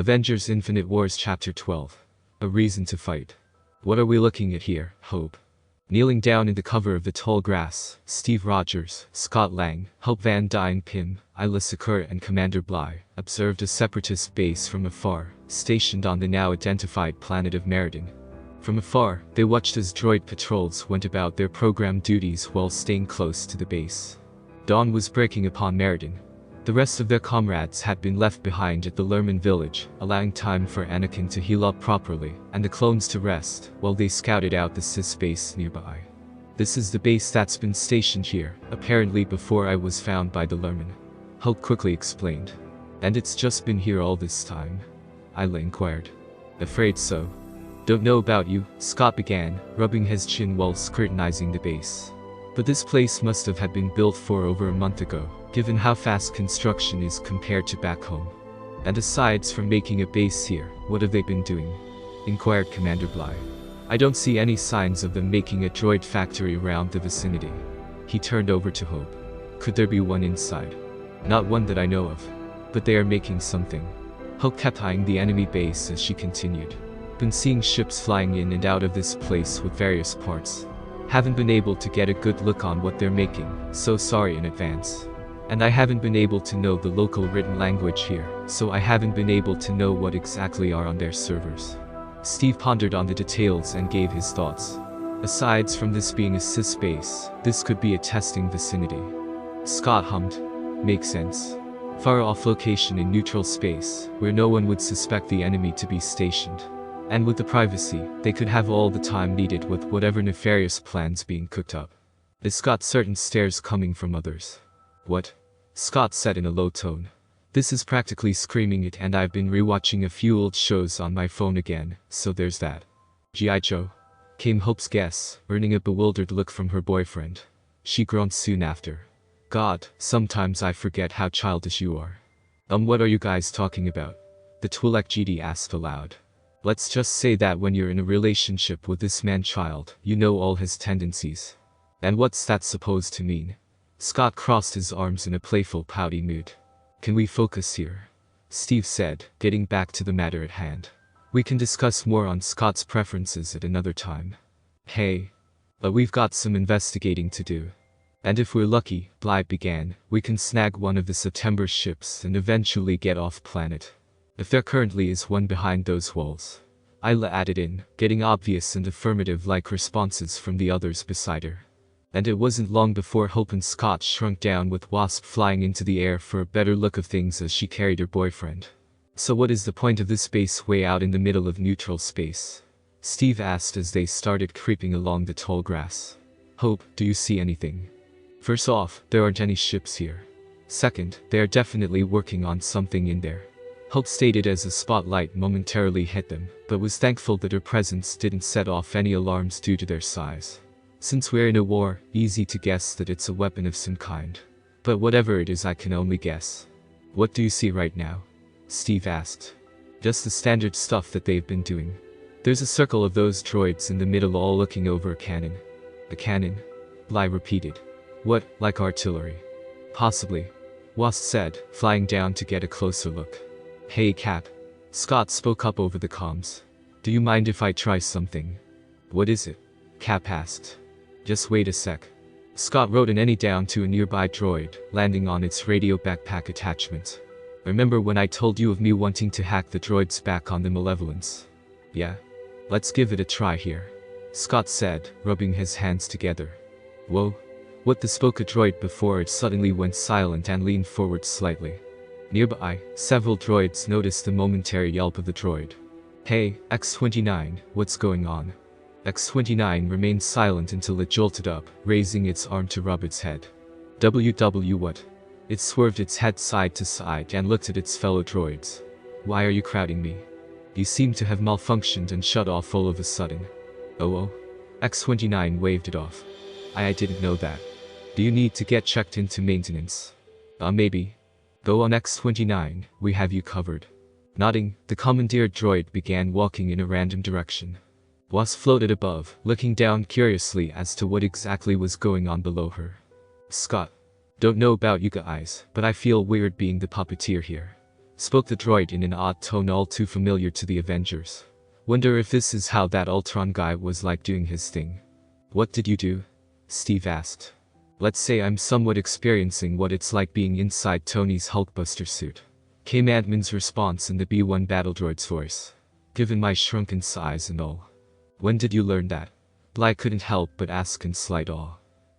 Avengers Infinite Wars Chapter 12. A Reason to Fight. What are we looking at here, Hope? Kneeling down in the cover of the tall grass, Steve Rogers, Scott Lang, Hope Van Dyne Pym, Isla Sakura and Commander Bly observed a separatist base from afar, stationed on the now identified planet of Meridan. From afar, they watched as droid patrols went about their program duties while staying close to the base. Dawn was breaking upon Meridan. The rest of their comrades had been left behind at the Lurman village, allowing time for Anakin to heal up properly, and the clones to rest, while they scouted out the Sith base nearby. This is the base that's been stationed here, apparently before I was found by the Lurman. Hulk quickly explained. And it's just been here all this time? Isla inquired. Afraid so. Don't know about you, Scott began, rubbing his chin while scrutinizing the base. But this place must have had been built for over a month ago, given how fast construction is compared to back home. And aside from making a base here, what have they been doing? Inquired Commander Bly. I don't see any signs of them making a droid factory around the vicinity. He turned over to Hope. Could there be one inside? Not one that I know of. But they are making something. Hope kept eyeing the enemy base as she continued. Been seeing ships flying in and out of this place with various parts. Haven't been able to get a good look on what they're making, so sorry in advance. And I haven't been able to know the local written language here, so I haven't been able to know what exactly are on their servers. Steve pondered on the details and gave his thoughts. Aside from this being a Sith base, this could be a testing vicinity. Scott hummed. Makes sense. Far off location in neutral space, where no one would suspect the enemy to be stationed. And with the privacy, they could have all the time needed with whatever nefarious plans being cooked up. This got certain stares coming from others. What? Scott said in a low tone. This is practically screaming it, and I've been rewatching a few old shows on my phone again, so there's that. G.I. Joe? Came Hope's guess, earning a bewildered look from her boyfriend. She groaned soon after. God, sometimes I forget how childish you are. What are you guys talking about? The Twi'lek GD asked aloud. Let's just say that when you're in a relationship with this man-child, you know all his tendencies. And what's that supposed to mean? Scott crossed his arms in a playful pouty mood. Can we focus here? Steve said, getting back to the matter at hand. We can discuss more on Scott's preferences at another time. Hey. But we've got some investigating to do. And if we're lucky, Bly began, we can snag one of the September ships and eventually get off planet. If there currently is one behind those walls. Isla added in, getting obvious and affirmative-like responses from the others beside her. And it wasn't long before Hope and Scott shrunk down with Wasp flying into the air for a better look of things as she carried her boyfriend. So what is the point of this base way out in the middle of neutral space? Steve asked as they started creeping along the tall grass. Hope, do you see anything? First off, there aren't any ships here. Second, they are definitely working on something in there. Hope stated as the spotlight momentarily hit them, but was thankful that her presence didn't set off any alarms due to their size. Since we're in a war, easy to guess that it's a weapon of some kind. But whatever it is, I can only guess. What do you see right now? Steve asked. Just the standard stuff that they've been doing. There's a circle of those droids in the middle all looking over a cannon. A cannon? Bly repeated. What, like artillery? Possibly. Wasp said, flying down to get a closer look. Hey Cap. Scott spoke up over the comms. Do you mind if I try something? What is it? Cap asked. Just wait a sec. Scott wrote an any down to a nearby droid, landing on its radio backpack attachment. Remember when I told you of me wanting to hack the droids back on the Malevolence? Yeah? Let's give it a try here. Scott said, rubbing his hands together. Whoa. What? The spoke a droid before it suddenly went silent and leaned forward slightly. Nearby, several droids noticed the momentary yelp of the droid. Hey, X-29, what's going on? X-29 remained silent until it jolted up, raising its arm to rub its head. WW what? It swerved its head side to side and looked at its fellow droids. Why are you crowding me? You seem to have malfunctioned and shut off all of a sudden. Oh. X-29 waved it off. I didn't know that. Do you need to get checked into maintenance? Maybe. Go on X-29, we have you covered. Nodding, the commandeer droid began walking in a random direction. Wasp floated above, looking down curiously as to what exactly was going on below her. Scott. Don't know about you guys, but I feel weird being the puppeteer here. spoke the droid in an odd tone all too familiar to the Avengers. Wonder if this is how that Ultron guy was like doing his thing. What did you do? Steve asked. Let's say I'm somewhat experiencing what it's like being inside Tony's Hulkbuster suit, came Ant-Man's response in the B-1 battle droid's voice. Given my shrunken size and all. When did you learn that? Bly couldn't help but ask in slight awe.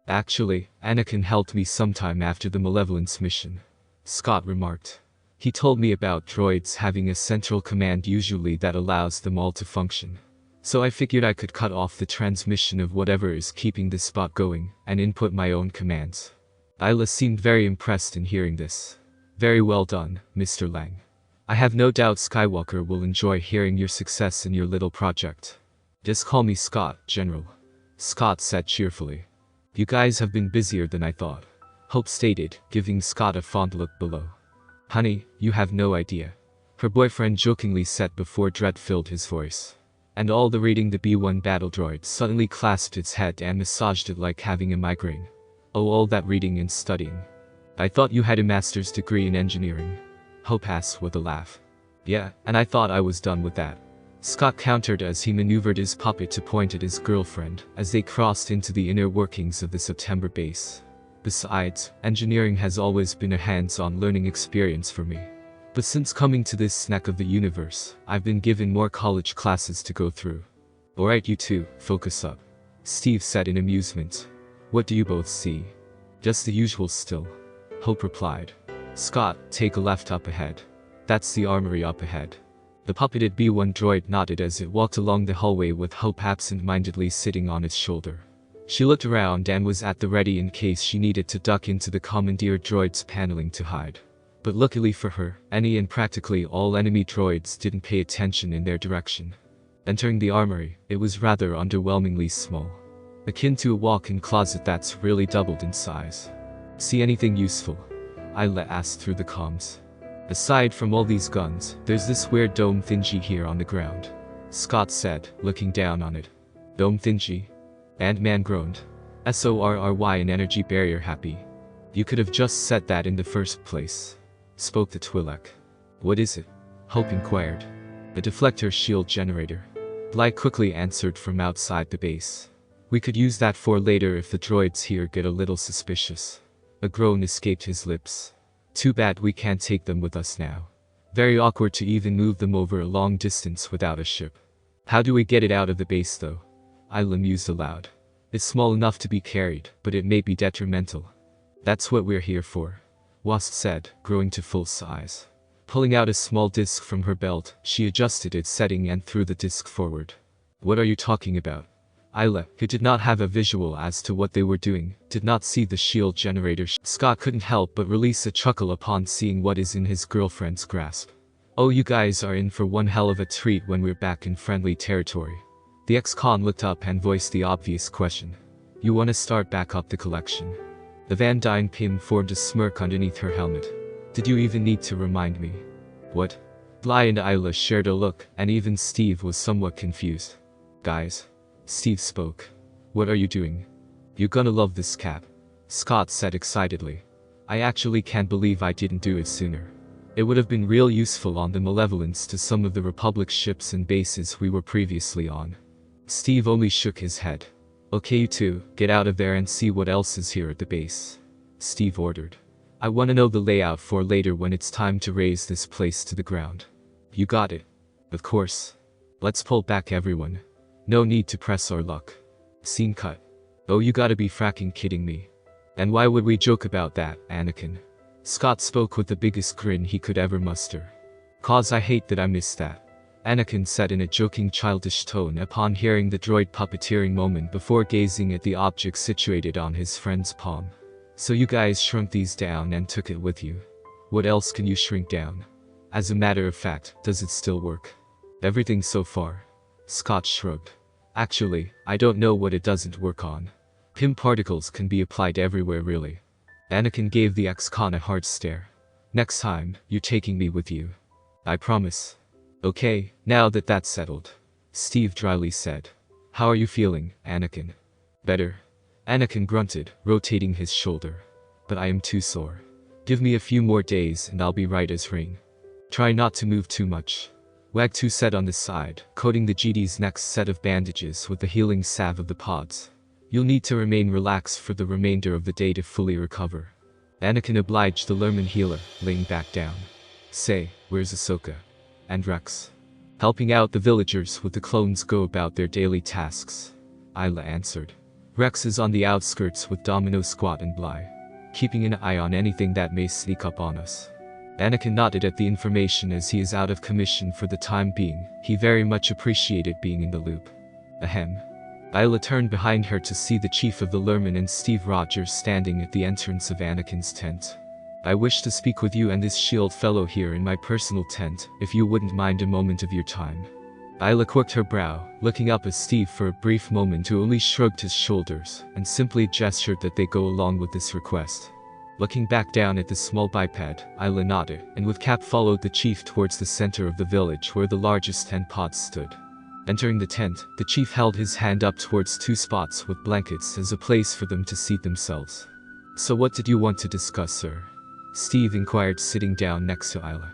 Actually, Anakin helped me sometime after the Malevolence mission, Scott remarked. He told me about droids having a central command usually that allows them all to function. So I figured I could cut off the transmission of whatever is keeping this spot going, and input my own commands. Isla seemed very impressed in hearing this. Very well done, Mr. Lang. I have no doubt Skywalker will enjoy hearing your success in your little project. Just call me Scott, General. Scott said cheerfully. You guys have been busier than I thought, Hope stated, giving Scott a fond look below. Honey, you have no idea, her boyfriend jokingly said before dread filled his voice. And all the reading the B-1 battle droid suddenly clasped its head and massaged it like having a migraine. Oh, all that reading and studying. I thought you had a master's degree in engineering, Hope asked with a laugh. Yeah, and I thought I was done with that, Scott countered as he maneuvered his puppet to point at his girlfriend as they crossed into the inner workings of the September base. Besides, engineering has always been a hands-on learning experience for me. But since coming to this snack of the universe, I've been given more college classes to go through. Alright you two, focus up, Steve said in amusement. What do you both see? Just the usual still, Hope replied. Scott, take a left up ahead. That's the armory up ahead. The puppeted B-1 droid nodded as it walked along the hallway with Hope absent-mindedly sitting on its shoulder. She looked around and was at the ready in case she needed to duck into the commandeer droid's paneling to hide. But luckily for her, any and practically all enemy droids didn't pay attention in their direction. Entering the armory, it was rather underwhelmingly small, akin to a walk-in closet that's really doubled in size. See anything useful? Isla asked through the comms. Aside from all these guns, there's this weird dome thingy here on the ground, Scott said, looking down on it. Dome thingy? Ant-Man groaned. SORRY, an energy barrier happy. You could have just said that in the first place, spoke the Twi'lek. What is it? Hope inquired. A deflector shield generator, Bly quickly answered from outside the base. We could use that for later if the droids here get a little suspicious. A groan escaped his lips. Too bad we can't take them with us now. Very awkward to even move them over a long distance without a ship. How do we get it out of the base though? Isla mused aloud. It's small enough to be carried, but it may be detrimental. That's what we're here for, Wasp said, growing to full size. Pulling out a small disc from her belt, she adjusted its setting and threw the disc forward. What are you talking about? Isla, who did not have a visual as to what they were doing, did not see the shield generator. Scott couldn't help but release a chuckle upon seeing what is in his girlfriend's grasp. Oh, you guys are in for one hell of a treat when we're back in friendly territory. The ex-con looked up and voiced the obvious question. You want to start back up the collection? The Van Dyne Pym formed a smirk underneath her helmet. Did you even need to remind me? What? Bly and Isla shared a look, and even Steve was somewhat confused. Guys, Steve spoke. What are you doing? You're gonna love this cap, Scott said excitedly. I actually can't believe I didn't do it sooner. It would have been real useful on the Malevolence to some of the Republic ships and bases we were previously on. Steve only shook his head. Okay you two, get out of there and see what else is here at the base, Steve ordered. I want to know the layout for later when it's time to raise this place to the ground. You got it. Of course. Let's pull back everyone. No need to press our luck. Scene cut. Oh, you gotta be fracking kidding me. And why would we joke about that, Anakin? Scott spoke with the biggest grin he could ever muster. Cause I hate that I missed that, Anakin said in a joking childish tone upon hearing the droid puppeteering moment before gazing at the object situated on his friend's palm. So you guys shrunk these down and took it with you. What else can you shrink down? As a matter of fact, does it still work? Everything so far, Scott shrugged. Actually, I don't know what it doesn't work on. Pym particles can be applied everywhere really. Anakin gave the ex-con a hard stare. Next time, you're taking me with you. I promise. Okay, now that that's settled, Steve dryly said. How are you feeling, Anakin? Better. Anakin grunted, rotating his shoulder. But I am too sore. Give me a few more days and I'll be right as rain. Try not to move too much. Wag 2 said on the side, coating the GD's next set of bandages with the healing salve of the pods. You'll need to remain relaxed for the remainder of the day to fully recover. Anakin obliged the Lurman healer, laying back down. Say, where's Ahsoka? And Rex? Helping out the villagers with the clones go about their daily tasks. Isla answered. Rex is on the outskirts with Domino Squat and Bly, keeping an eye on anything that may sneak up on us. Anakin nodded at the information as he is out of commission for the time being. He very much appreciated being in the loop. Ahem. Isla turned behind her to see the chief of the Lurman and Steve Rogers standing at the entrance of Anakin's tent. I wish to speak with you and this shield fellow here in my personal tent, if you wouldn't mind a moment of your time. Isla quirked her brow, looking up at Steve for a brief moment who only shrugged his shoulders, and simply gestured that they go along with this request. Looking back down at the small biped, Isla nodded, and with Cap followed the chief towards the center of the village where the largest tent pods stood. Entering the tent, the chief held his hand up towards 2 spots with blankets as a place for them to seat themselves. So what did you want to discuss, sir? Steve inquired, sitting down next to Isla.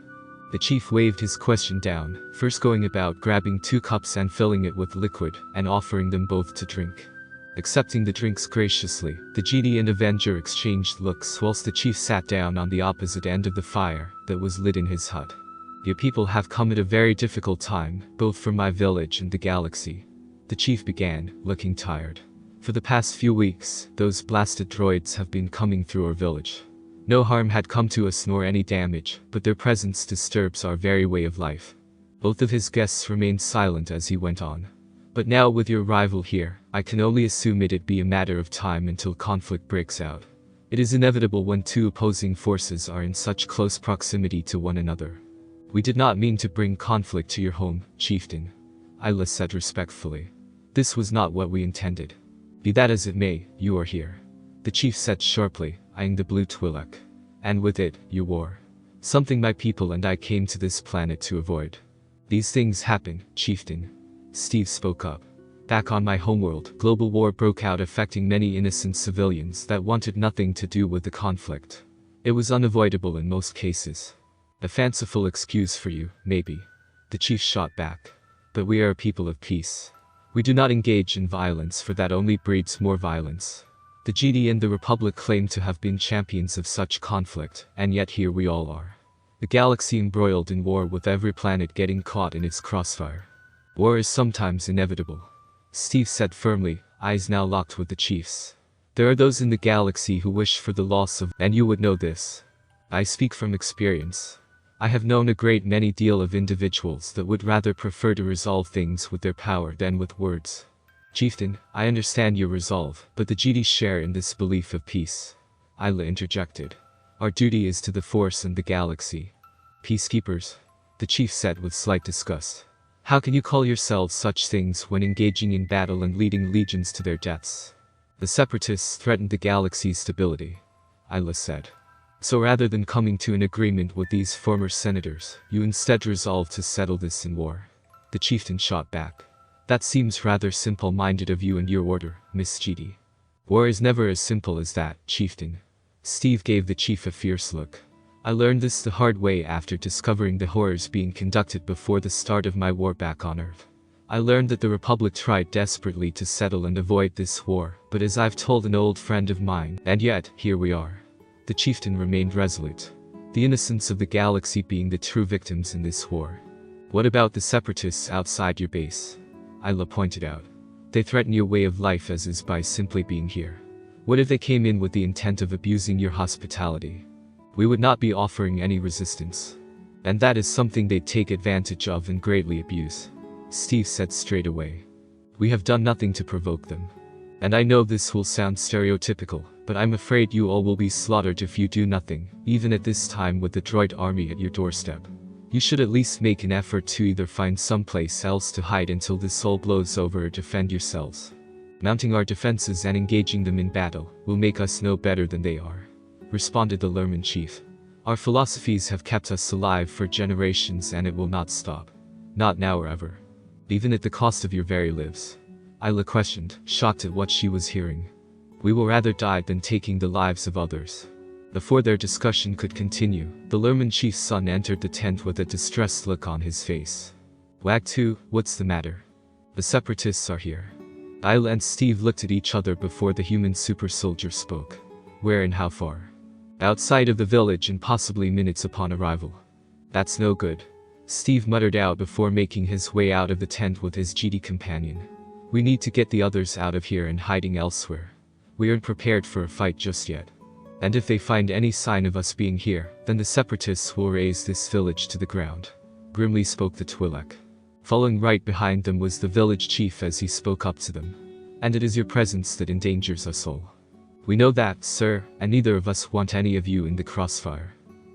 The chief waved his question down, first going about grabbing 2 cups and filling it with liquid, and offering them both to drink. Accepting the drinks graciously, the GD and Avenger exchanged looks whilst the chief sat down on the opposite end of the fire that was lit in his hut. Your people have come at a very difficult time, both for my village and the galaxy. The chief began, looking tired. For the past few weeks, those blasted droids have been coming through our village. No harm had come to us nor any damage, but their presence disturbs our very way of life. Both of his guests remained silent as he went on. But now with your arrival here, I can only assume it'd be a matter of time until conflict breaks out. It is inevitable when 2 opposing forces are in such close proximity to one another. We did not mean to bring conflict to your home, chieftain, Isla said respectfully. This was not what we intended. Be that as it may, you are here, the chief said sharply, eyeing the blue Twi'lek. And with it, you war. Something my people and I came to this planet to avoid. These things happen, chieftain. Steve spoke up. Back on my homeworld, global war broke out affecting many innocent civilians that wanted nothing to do with the conflict. It was unavoidable in most cases. A fanciful excuse for you, maybe. The chief shot back. But we are a people of peace. We do not engage in violence, for that only breeds more violence. The GD and the Republic claim to have been champions of such conflict, and yet here we all are. The galaxy embroiled in war with every planet getting caught in its crossfire. War is sometimes inevitable, Steve said firmly, eyes now locked with the chief's. There are those in the galaxy who wish for the loss of, and you would know this. I speak from experience. I have known a great many deal of individuals that would rather prefer to resolve things with their power than with words. Chieftain, I understand your resolve, but the GD share in this belief of peace. Isla interjected. Our duty is to the Force and the galaxy. Peacekeepers, the chief said with slight disgust. How can you call yourselves such things when engaging in battle and leading legions to their deaths? The separatists threatened the galaxy's stability, Isla said. So rather than coming to an agreement with these former senators, you instead resolved to settle this in war. The chieftain shot back. That seems rather simple-minded of you and your order, Miss GD. War is never as simple as that, chieftain. Steve gave the chief a fierce look. I learned this the hard way after discovering the horrors being conducted before the start of my war back on Earth. I learned that the Republic tried desperately to settle and avoid this war, but as I've told an old friend of mine, and yet, here we are. The chieftain remained resolute. The innocents of the galaxy being the true victims in this war. What about the separatists outside your base? Isla pointed out. They threaten your way of life as is by simply being here. What if they came in with the intent of abusing your hospitality? We would not be offering any resistance. And that is something they'd take advantage of and greatly abuse. Steve said straight away. We have done nothing to provoke them. And I know this will sound stereotypical, but I'm afraid you all will be slaughtered if you do nothing, even at this time with the droid army at your doorstep. You should at least make an effort to either find someplace else to hide until this all blows over or defend yourselves. Mounting our defenses and engaging them in battle will make us no better than they are, responded the Lurman chief. Our philosophies have kept us alive for generations and it will not stop. Not now or ever. Even at the cost of your very lives. Isla questioned, shocked at what she was hearing. We will rather die than taking the lives of others. Before their discussion could continue, the Lurman chief's son entered the tent with a distressed look on his face. Wag 2, what's the matter? The separatists are here. Isla and Steve looked at each other before the human super soldier spoke. Where and how far? Outside of the village and possibly minutes upon arrival. That's no good. Steve muttered out before making his way out of the tent with his GD companion. We need to get the others out of here and hiding elsewhere. We aren't prepared for a fight just yet. And if they find any sign of us being here, then the separatists will raze this village to the ground. Grimly spoke the Twi'lek. Following right behind them was the village chief as he spoke up to them. And it is your presence that endangers us all. We know that, sir, and neither of us want any of you in the crossfire.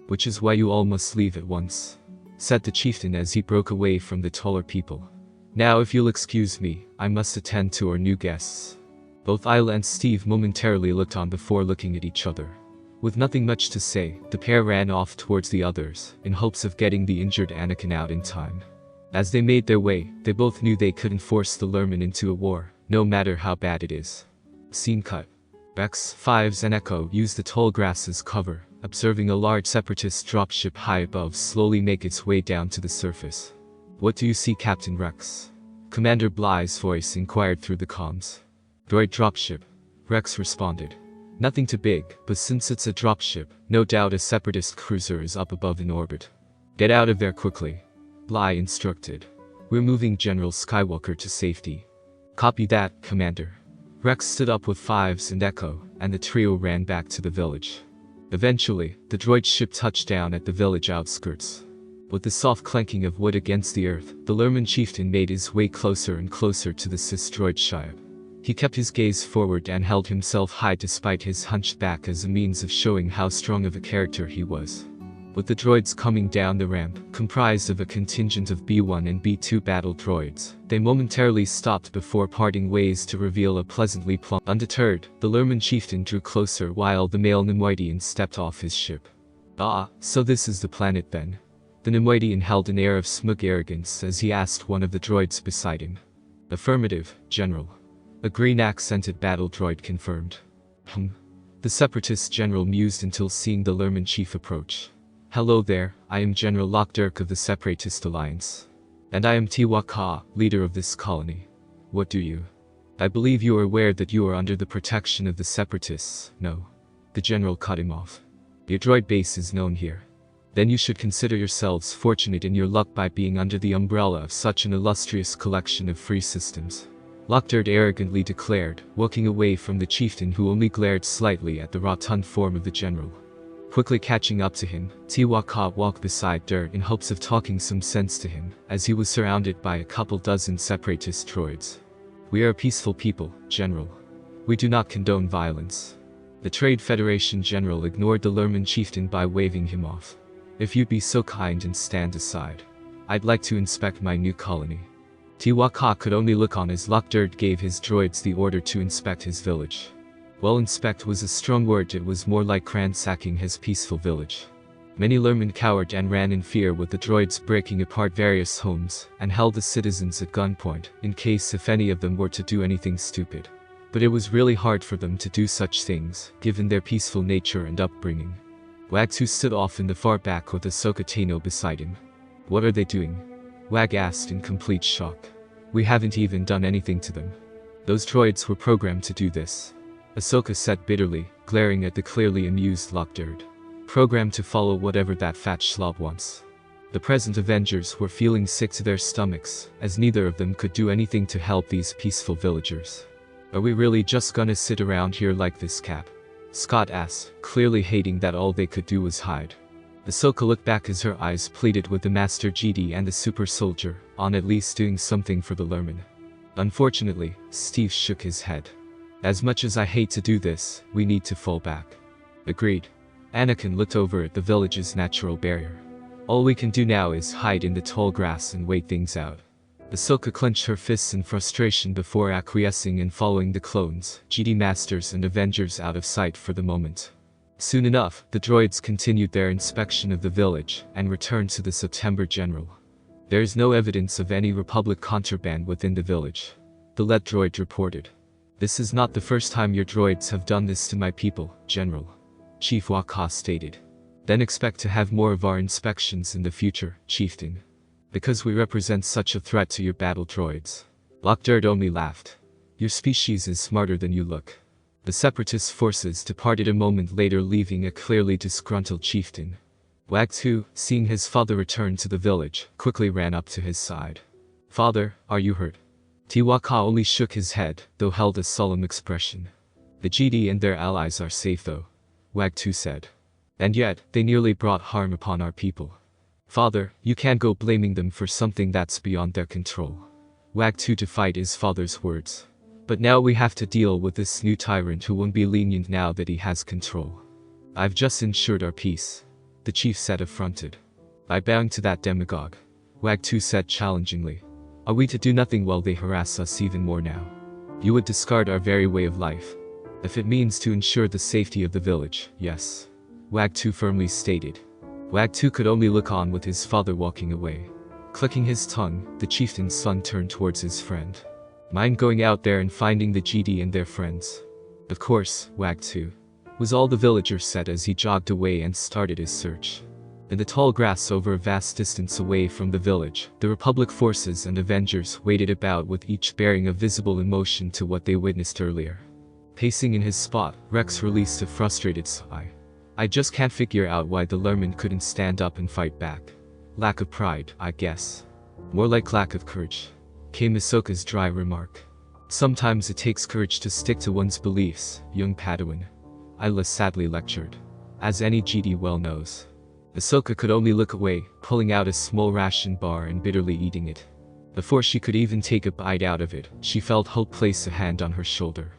Which is why you all must leave at once, said the chieftain as he broke away from the taller people. Now if you'll excuse me, I must attend to our new guests. Both Isla and Steve momentarily looked on before looking at each other. With nothing much to say, the pair ran off towards the others, in hopes of getting the injured Anakin out in time. As they made their way, they both knew they couldn't force the Lurman into a war, no matter how bad it is. Scene cut. Rex, Fives and Echo used the tall grass as cover, observing a large separatist dropship high above slowly make its way down to the surface. What do you see, Captain Rex? Commander Bly's voice inquired through the comms. Droid dropship. Rex responded. Nothing too big, but since it's a dropship, no doubt a separatist cruiser is up above in orbit. Get out of there quickly. Bly instructed. We're moving General Skywalker to safety. Copy that, Commander. Rex stood up with Fives and Echo, and the trio ran back to the village. Eventually, the droid ship touched down at the village outskirts. With the soft clanking of wood against the earth, the Lurman chieftain made his way closer and closer to the Cis droid ship. He kept his gaze forward and held himself high despite his hunched back as a means of showing how strong of a character he was. With the droids coming down the ramp, comprised of a contingent of B-1 and B-2 battle droids, they momentarily stopped before parting ways to reveal a pleasantly plump. Undeterred, the Lurman chieftain drew closer while the male Nemoidian stepped off his ship. Ah, so this is the planet then? The Nemoidian held an air of smug arrogance as he asked one of the droids beside him. Affirmative, General. A green-accented battle droid confirmed. The separatist general mused until seeing the Lurman chief approach. Hello there, I am General Lok Durd of the Separatist Alliance. And I am Tiwaka, leader of this colony. What do you? I believe you are aware that you are under the protection of the separatists, no? The general cut him off. Your droid base is known here. Then you should consider yourselves fortunate in your luck by being under the umbrella of such an illustrious collection of free systems. Lok Durd arrogantly declared, walking away from the chieftain who only glared slightly at the rotund form of the general. Quickly catching up to him, Tiwaka walked beside Durd in hopes of talking some sense to him, as he was surrounded by a couple dozen separatist droids. We are a peaceful people, General. We do not condone violence. The Trade Federation General ignored the Lurman chieftain by waving him off. If you'd be so kind and stand aside. I'd like to inspect my new colony. Tiwaka could only look on as Lok Durd gave his droids the order to inspect his village. Well, inspect was a strong word, it was more like ransacking his peaceful village. Many Lurman cowered and ran in fear with the droids breaking apart various homes and held the citizens at gunpoint in case if any of them were to do anything stupid. But it was really hard for them to do such things, given their peaceful nature and upbringing. Wag 2 stood off in the far back with Ahsoka Tano beside him. What are they doing? Wag asked in complete shock. We haven't even done anything to them. Those droids were programmed to do this. Ahsoka said bitterly, glaring at the clearly amused Lok Durd. Programmed to follow whatever that fat schlub wants. The present Avengers were feeling sick to their stomachs, as neither of them could do anything to help these peaceful villagers. Are we really just gonna sit around here like this, Cap? Scott asked, clearly hating that all they could do was hide. Ahsoka looked back as her eyes pleaded with the Master GD and the Super Soldier, on at least doing something for the Lurman. Unfortunately, Steve shook his head. As much as I hate to do this, we need to fall back. Agreed. Anakin looked over at the village's natural barrier. All we can do now is hide in the tall grass and wait things out. Ahsoka clenched her fists in frustration before acquiescing and following the clones, GD Masters and Avengers out of sight for the moment. Soon enough, the droids continued their inspection of the village and returned to the September General. There is no evidence of any Republic contraband within the village. The lead droid reported. This is not the first time your droids have done this to my people, General. Chief Waka stated. Then expect to have more of our inspections in the future, Chieftain. Because we represent such a threat to your battle droids. Lok Durd only laughed. Your species is smarter than you look. The separatist forces departed a moment later, leaving a clearly disgruntled chieftain. Wag-2, seeing his father return to the village, quickly ran up to his side. Father, are you hurt? Tiwaka only shook his head, though held a solemn expression. The GD and their allies are safe though, Wag-2 said. And yet, they nearly brought harm upon our people. Father, you can't go blaming them for something that's beyond their control. Wag-2 defied his father's words. But now we have to deal with this new tyrant who won't be lenient now that he has control. I've just ensured our peace, the chief said affronted. I bow to that demagogue, Wag-2 said challengingly. Are we to do nothing while they harass us even more now? You would discard our very way of life. If it means to ensure the safety of the village, yes, Wag-2 firmly stated. Wag-2 could only look on with his father walking away. Clicking his tongue, the chieftain's son turned towards his friend. Mind going out there and finding the GD and their friends? Of course, Wag-2, was all the villager said as he jogged away and started his search. In the tall grass over a vast distance away from the village, the Republic forces and Avengers waited about with each bearing a visible emotion to what they witnessed earlier. Pacing in his spot, Rex released a frustrated sigh. I just can't figure out why the Lurman couldn't stand up and fight back. Lack of pride, I guess. More like lack of courage, came Ahsoka's dry remark. Sometimes it takes courage to stick to one's beliefs, young Padawan, Isla sadly lectured. As any GD well knows. Ahsoka could only look away, pulling out a small ration bar and bitterly eating it. Before she could even take a bite out of it, she felt Hope place a hand on her shoulder.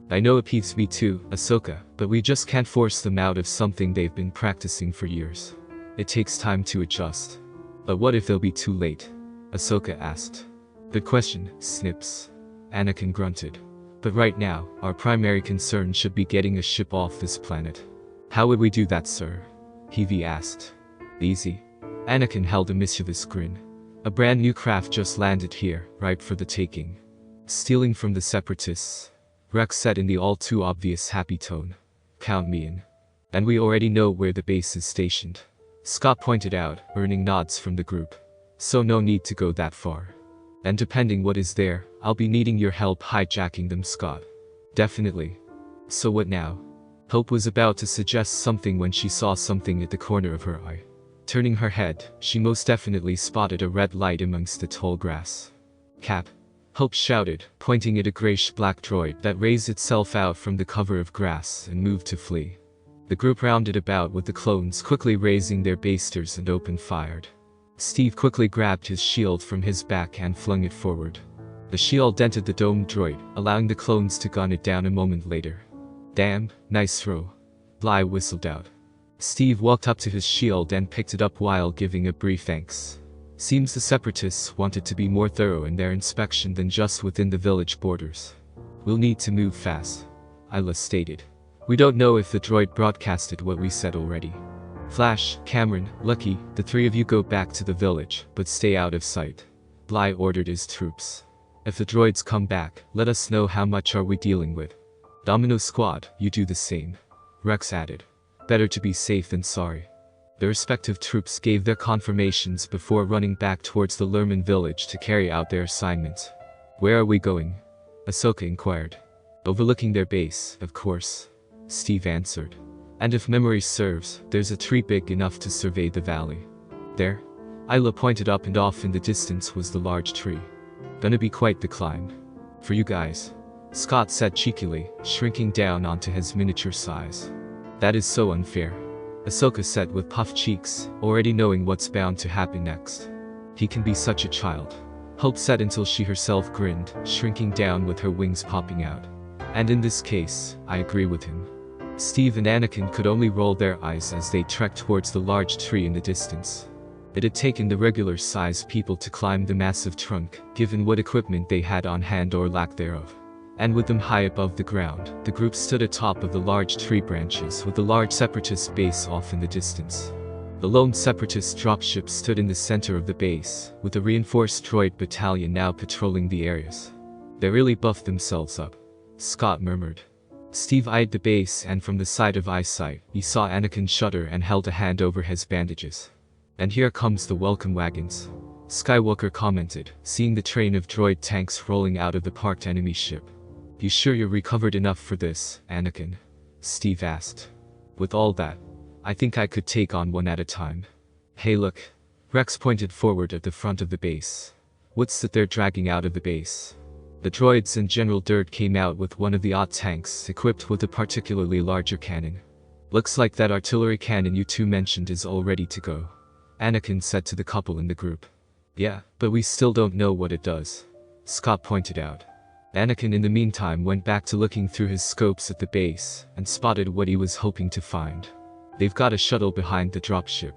I know it peeves me too, Ahsoka, but we just can't force them out of something they've been practicing for years. It takes time to adjust. But what if they'll be too late? Ahsoka asked. Good question, Snips. Anakin grunted. But right now, our primary concern should be getting a ship off this planet. How would we do that, sir? Heavy asked. Easy. Anakin held a mischievous grin. A brand new craft just landed here, ripe for the taking. Stealing from the separatists. Rex said in the all too obvious happy tone. Count me in. And we already know where the base is stationed. Scott pointed out, earning nods from the group. So no need to go that far. And depending what is there, I'll be needing your help hijacking them, Scott. Definitely. So what now? Hope was about to suggest something when she saw something at the corner of her eye. Turning her head, she most definitely spotted a red light amongst the tall grass. Cap. Hope shouted, pointing at a grayish-black droid that raised itself out from the cover of grass and moved to flee. The group rounded about with the clones quickly raising their basters and open-fired. Steve quickly grabbed his shield from his back and flung it forward. The shield dented the domed droid, allowing the clones to gun it down a moment later. Damn, nice throw. Bly whistled out. Steve walked up to his shield and picked it up while giving a brief thanks. Seems the separatists wanted to be more thorough in their inspection than just within the village borders. We'll need to move fast, Isla stated. We don't know if the droid broadcasted what we said already. Flash, Cameron, Lucky, the three of you go back to the village, but stay out of sight. Bly ordered his troops. If the droids come back, let us know how much are we dealing with. Domino Squad, you do the same. Rex added. Better to be safe than sorry. The respective troops gave their confirmations before running back towards the Lurman village to carry out their assignment. Where are we going? Ahsoka inquired. Overlooking their base, of course. Steve answered. And if memory serves, there's a tree big enough to survey the valley. There? Isla pointed up and off in the distance was the large tree. Gonna be quite the climb. For you guys. Scott said cheekily, shrinking down onto his miniature size. That is so unfair. Ahsoka said with puffed cheeks, already knowing what's bound to happen next. He can be such a child. Hope said until she herself grinned, shrinking down with her wings popping out. And in this case, I agree with him. Steve and Anakin could only roll their eyes as they trekked towards the large tree in the distance. It had taken the regular-sized people to climb the massive trunk, given what equipment they had on hand or lack thereof. And with them high above the ground, the group stood atop of the large tree branches with the large separatist base off in the distance. The lone separatist dropship stood in the center of the base, with a reinforced droid battalion now patrolling the areas. They really buffed themselves up. Scott murmured. Steve eyed the base, and from the side of eyesight, he saw Anakin shudder and held a hand over his bandages. "And here comes the welcome wagons," Skywalker commented, seeing the train of droid tanks rolling out of the parked enemy ship. "You sure you're recovered enough for this, Anakin?" Steve asked. "With all that, I think I could take on one at a time." "Hey look." Rex pointed forward at the front of the base. "What's that they're dragging out of the base?" The droids and General Durd came out with one of the odd tanks equipped with a particularly larger cannon. "Looks like that artillery cannon you two mentioned is all ready to go," Anakin said to the couple in the group. "Yeah, but we still don't know what it does," Scott pointed out. Anakin in the meantime went back to looking through his scopes at the base and spotted what he was hoping to find. "They've got a shuttle behind the dropship,"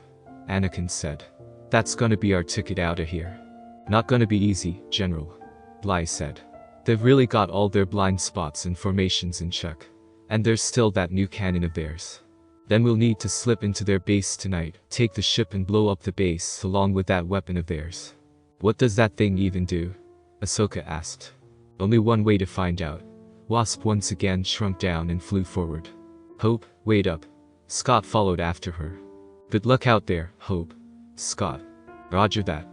Anakin said. "That's gonna be our ticket out of here." "Not gonna be easy, General," Bly said. "They've really got all their blind spots and formations in check. And there's still that new cannon of theirs. Then we'll need to slip into their base tonight, take the ship and blow up the base along with that weapon of theirs." "What does that thing even do?" Ahsoka asked. "Only one way to find out." Wasp once again shrunk down and flew forward. "Hope, wait up." Scott followed after her. "Good luck out there, Hope." "Scott." "Roger that."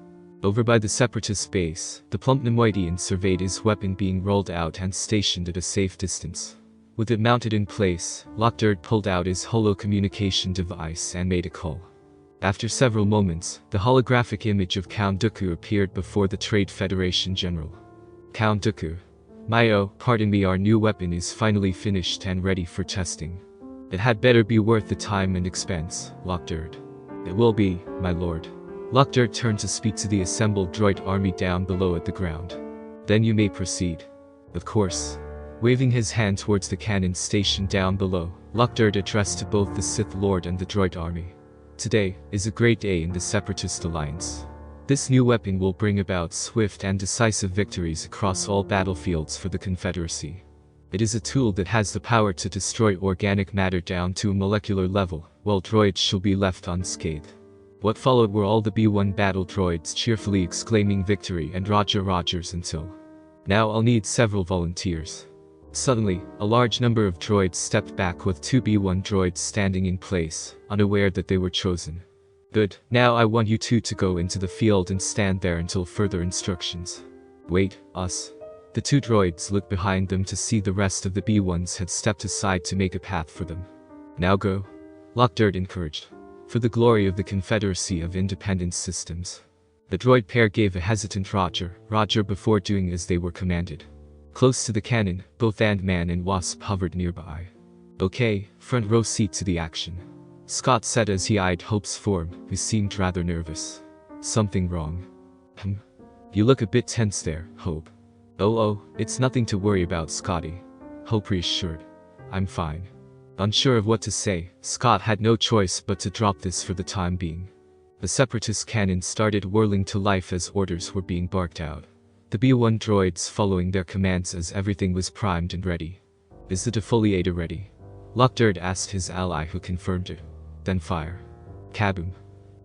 Over by the separatist base, the plump Nemoidian surveyed his weapon being rolled out and stationed at a safe distance. With it mounted in place, Lok Durd pulled out his holo communication device and made a call. After several moments, the holographic image of Count Dooku appeared before the Trade Federation General. "Count Dooku. Pardon me, our new weapon is finally finished and ready for testing. It had better be worth the time and expense, Lok Durd." "It will be, my lord." Lok Durd turned to speak to the assembled droid army down below at the ground. "Then you may proceed." "Of course." Waving his hand towards the cannon stationed down below, Lok Durd addressed to both the Sith Lord and the droid army. "Today is a great day in the Separatist Alliance. This new weapon will bring about swift and decisive victories across all battlefields for the Confederacy. It is a tool that has the power to destroy organic matter down to a molecular level, while droids shall be left unscathed." What followed were all the B-1 battle droids cheerfully exclaiming victory and Roger Rogers until. "Now I'll need several volunteers." Suddenly, a large number of droids stepped back with two B-1 droids standing in place, unaware that they were chosen. "Good, now I want you two to go into the field and stand there until further instructions." "Wait, us?" The two droids looked behind them to see the rest of the B-1s had stepped aside to make a path for them. "Now go," Lok Durd encouraged. "For the glory of the Confederacy of Independent Systems." The droid pair gave a hesitant Roger before doing as they were commanded. Close to the cannon, both Ant-Man and Wasp hovered nearby. "Okay, front row seat to the action," Scott said as he eyed Hope's form, who seemed rather nervous. "Something wrong?" You look a bit tense there, Hope." Oh, it's nothing to worry about, Scotty," Hope reassured. "I'm fine." Unsure of what to say, Scott had no choice but to drop this for the time being. The Separatist cannon started whirling to life as orders were being barked out. The B-1 droids following their commands as everything was primed and ready. "Is the defoliator ready?" Lok Durd asked his ally, who confirmed it. "Then fire." Kaboom.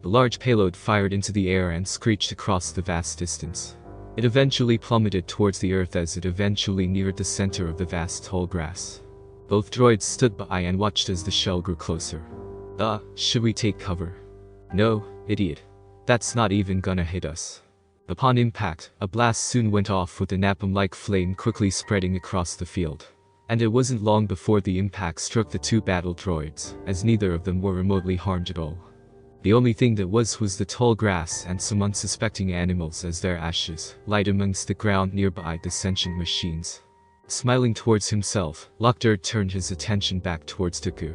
The large payload fired into the air and screeched across the vast distance. It eventually plummeted towards the Earth as it eventually neared the center of the vast tall grass. Both droids stood by and watched as the shell grew closer. Should we take cover?" "No, idiot. That's not even gonna hit us." Upon impact, a blast soon went off with a napalm-like flame quickly spreading across the field. And it wasn't long before the impact struck the two battle droids, as neither of them were remotely harmed at all. The only thing that was the tall grass and some unsuspecting animals as their ashes lied amongst the ground nearby the sentient machines. Smiling towards himself, Lok Durd turned his attention back towards Dooku.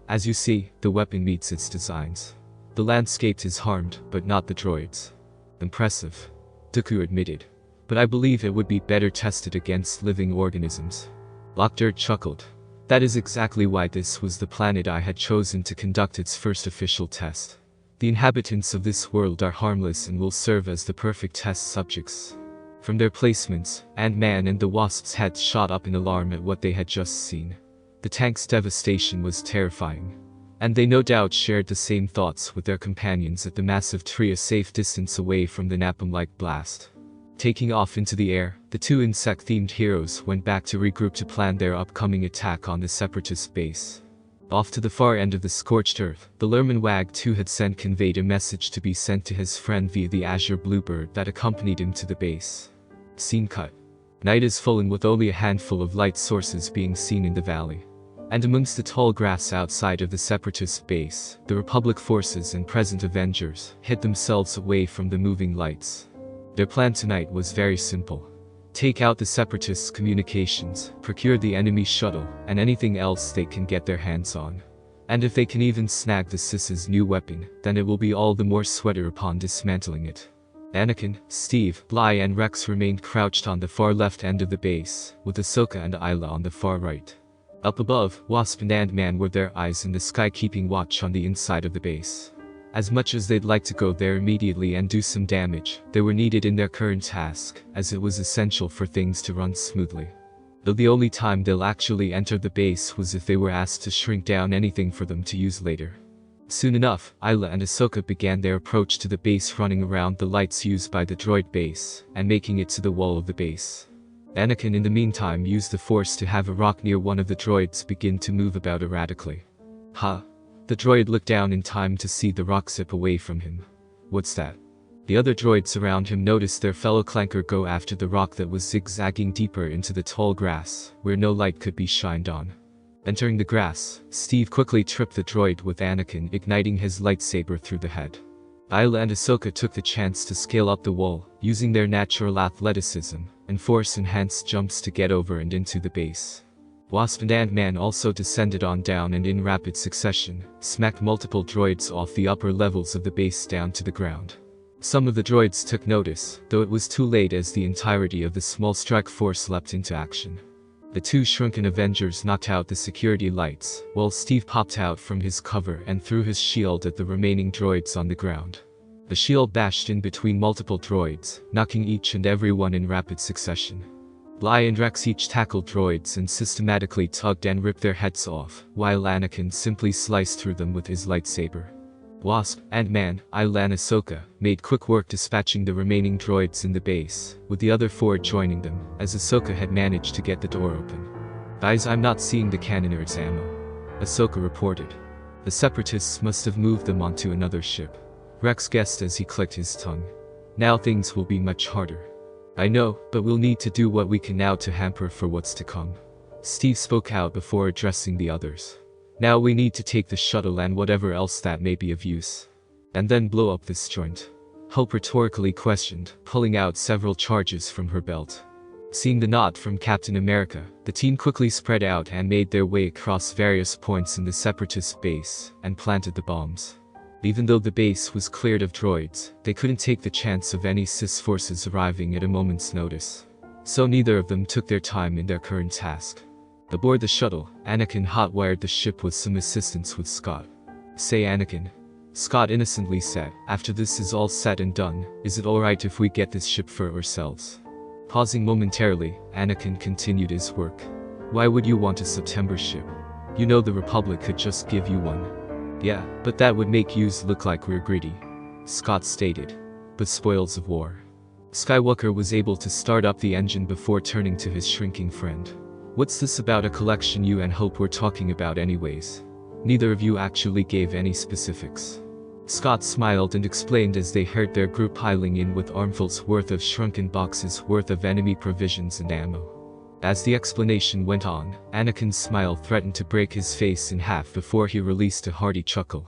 "As you see, the weapon meets its designs. The landscape is harmed, but not the droids." "Impressive," Dooku admitted. "But I believe it would be better tested against living organisms." Lok Durd chuckled. "That is exactly why this was the planet I had chosen to conduct its first official test. The inhabitants of this world are harmless and will serve as the perfect test subjects." From their placements, Ant-Man and the Wasp's heads shot up in alarm at what they had just seen. The tank's devastation was terrifying. And they no doubt shared the same thoughts with their companions at the massive tree a safe distance away from the napalm-like blast. Taking off into the air, The two insect-themed heroes went back to regroup to plan their upcoming attack on the separatist base. Off to the far end of the scorched earth, the Lurman Wag 2 had conveyed a message to be sent to his friend via the azure bluebird that accompanied him to the base. Scene cut. Night is falling with only a handful of light sources being seen in the valley. And amongst the tall grass outside of the separatist base, the Republic forces and present Avengers hid themselves away from the moving lights. Their plan tonight was very simple. Take out the separatists' communications, procure the enemy shuttle, and anything else they can get their hands on. And if they can even snag the Sis's new weapon, then it will be all the more sweeter upon dismantling it. Anakin, Steve, Bly and Rex remained crouched on the far left end of the base, with Ahsoka and Isla on the far right. Up above, Wasp and Ant-Man were their eyes in the sky keeping watch on the inside of the base. As much as they'd like to go there immediately and do some damage, they were needed in their current task, as it was essential for things to run smoothly. Though the only time they'll actually enter the base was if they were asked to shrink down anything for them to use later. Soon enough, Isla and Ahsoka began their approach to the base, running around the lights used by the droid base, and making it to the wall of the base. Anakin in the meantime used the Force to have a rock near one of the droids begin to move about erratically. The droid looked down in time to see the rock zip away from him. What's that? The other droids around him noticed their fellow clanker go after the rock that was zigzagging deeper into the tall grass, where no light could be shined on. Entering the grass, Steve quickly tripped the droid with Anakin igniting his lightsaber through the head. Isla and Ahsoka took the chance to scale up the wall, using their natural athleticism and Force-enhanced jumps to get over and into the base. Wasp and Ant-Man also descended on down and in rapid succession, smacked multiple droids off the upper levels of the base down to the ground. Some of the droids took notice, though it was too late as the entirety of the small strike force leapt into action. The two shrunken Avengers knocked out the security lights, while Steve popped out from his cover and threw his shield at the remaining droids on the ground. The shield bashed in between multiple droids, knocking each and every one in rapid succession. Bly and Rex each tackled droids and systematically tugged and ripped their heads off, while Anakin simply sliced through them with his lightsaber. Wasp, Ant-Man, Isla and Ahsoka made quick work dispatching the remaining droids in the base, with the other four joining them, as Ahsoka had managed to get the door open. "Guys, I'm not seeing the cannoneer's ammo," Ahsoka reported. "The separatists must have moved them onto another ship," Rex guessed as he clicked his tongue. "Now things will be much harder." "I know, but we'll need to do what we can now to hamper for what's to come," Steve spoke out before addressing the others. "Now we need to take the shuttle and whatever else that may be of use. And then blow up this joint," Hope rhetorically questioned, pulling out several charges from her belt. Seeing the nod from Captain America, the team quickly spread out and made their way across various points in the separatist base, and planted the bombs. Even though the base was cleared of droids, they couldn't take the chance of any Sis forces arriving at a moment's notice. So neither of them took their time in their current task. Aboard the shuttle, Anakin hot-wired the ship with some assistance with Scott. "Say, Anakin," Scott innocently said, "after this is all said and done, is it alright if we get this ship for ourselves?" Pausing momentarily, Anakin continued his work. "Why would you want a September ship? You know the Republic could just give you one." "Yeah, but that would make yous look like we're greedy," Scott stated. "But spoils of war." Skywalker was able to start up the engine before turning to his shrinking friend. "What's this about a collection you and Hope were talking about anyways? Neither of you actually gave any specifics." Scott smiled and explained as they heard their group piling in with armfuls worth of shrunken boxes worth of enemy provisions and ammo. As the explanation went on, Anakin's smile threatened to break his face in half before he released a hearty chuckle.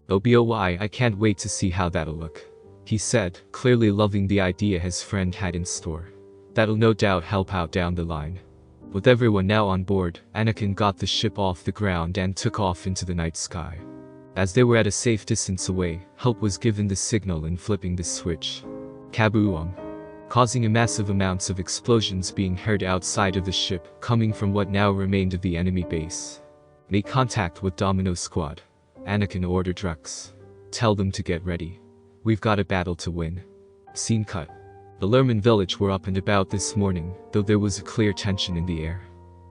"Oh boy, I can't wait to see how that'll look," he said, clearly loving the idea his friend had in store. "That'll no doubt help out down the line." With everyone now on board, Anakin got the ship off the ground and took off into the night sky. As they were at a safe distance away, Hope was given the signal in flipping the switch. Kaboom! Causing a massive amounts of explosions being heard outside of the ship, coming from what now remained of the enemy base. "Make contact with Domino Squad," Anakin ordered Rex. "Tell them to get ready. We've got a battle to win." Scene cut. The Lurman village were up and about this morning, though there was a clear tension in the air.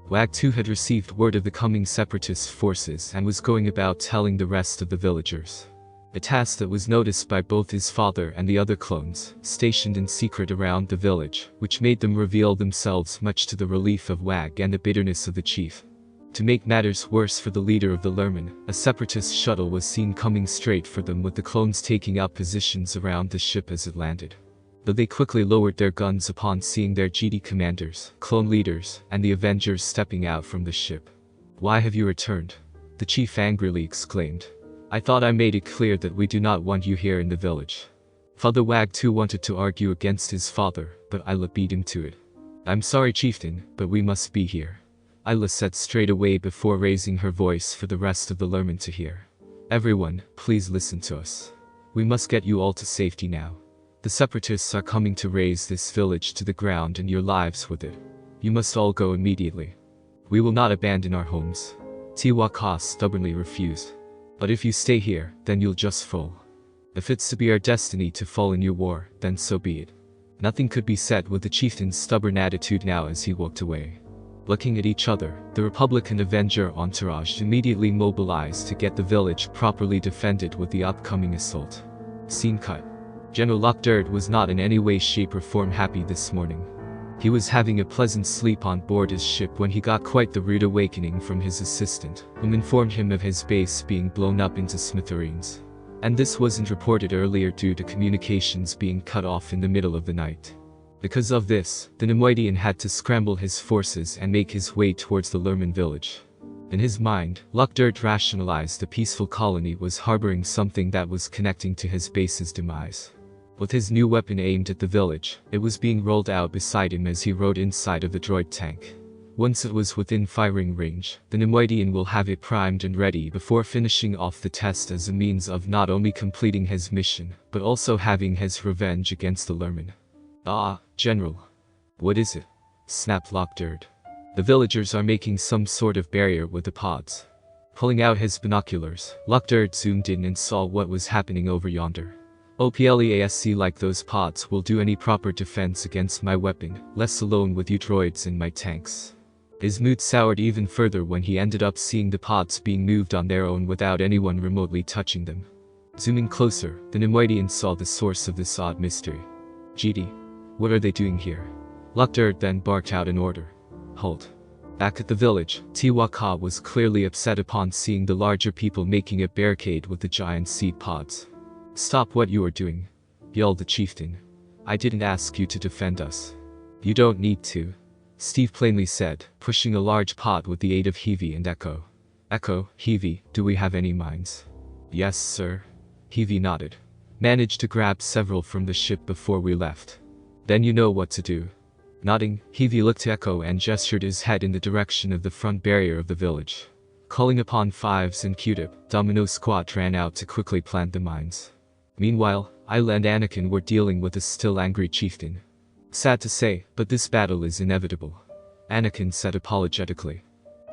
Wag 2 had received word of the coming separatist forces and was going about telling the rest of the villagers. A task that was noticed by both his father and the other clones, stationed in secret around the village, which made them reveal themselves much to the relief of Wag and the bitterness of the chief. To make matters worse for the leader of the Lurman, a separatist shuttle was seen coming straight for them with the clones taking up positions around the ship as it landed. Though they quickly lowered their guns upon seeing their GD commanders, clone leaders, and the Avengers stepping out from the ship. "Why have you returned?" the chief angrily exclaimed. "I thought I made it clear that we do not want you here in the village." Father Wag too wanted to argue against his father, but Isla beat him to it. "I'm sorry, chieftain, but we must be here," Isla said straight away before raising her voice for the rest of the Lurman to hear. "Everyone, please listen to us. We must get you all to safety now. The separatists are coming to raze this village to the ground and your lives with it. You must all go immediately. We will not abandon our homes." Tiwaka stubbornly refused. "But if you stay here, then you'll just fall. If it's to be our destiny to fall in your war, then so be it." Nothing could be said with the chieftain's stubborn attitude now as he walked away. Looking at each other, the Republican Avenger entourage immediately mobilized to get the village properly defended with the upcoming assault. Scene cut. General Lok Durd was not in any way, shape or form happy this morning. He was having a pleasant sleep on board his ship when he got quite the rude awakening from his assistant, whom informed him of his base being blown up into smithereens. And this wasn't reported earlier due to communications being cut off in the middle of the night. Because of this, the Nemoidian had to scramble his forces and make his way towards the Lurman village. In his mind, Lok Durd rationalized the peaceful colony was harboring something that was connecting to his base's demise. With his new weapon aimed at the village, it was being rolled out beside him as he rode inside of the droid tank. Once it was within firing range, the Nemoidian will have it primed and ready before finishing off the test as a means of not only completing his mission, but also having his revenge against the Lurman. "Ah, General. What is it?" snapped Lok Durd. "The villagers are making some sort of barrier with the pods." Pulling out his binoculars, Lok Durd zoomed in and saw what was happening over yonder. "Oplasc, like those pods will do any proper defense against my weapon, less alone with you droids in my tanks." His mood soured even further when he ended up seeing the pods being moved on their own without anyone remotely touching them. Zooming closer, the Nemoidian saw the source of this odd mystery. "GD. What are they doing here?" Lok Durd then barked out an order. "Halt." Back at the village, Tiwaka was clearly upset upon seeing the larger people making a barricade with the giant seed pods. "Stop what you are doing," yelled the chieftain. "I didn't ask you to defend us." "You don't need to," Steve plainly said, pushing a large pot with the aid of Heavy and Echo. "Echo, Heavy, do we have any mines?" "Yes, sir." Heavy nodded. "Managed to grab several from the ship before we left. Then you know what to do." Nodding, Heavy looked to Echo and gestured his head in the direction of the front barrier of the village. Calling upon Fives and Q-Tip, Domino Squad ran out to quickly plant the mines. Meanwhile, Isla and Anakin were dealing with a still angry chieftain. "Sad to say, but this battle is inevitable," Anakin said apologetically.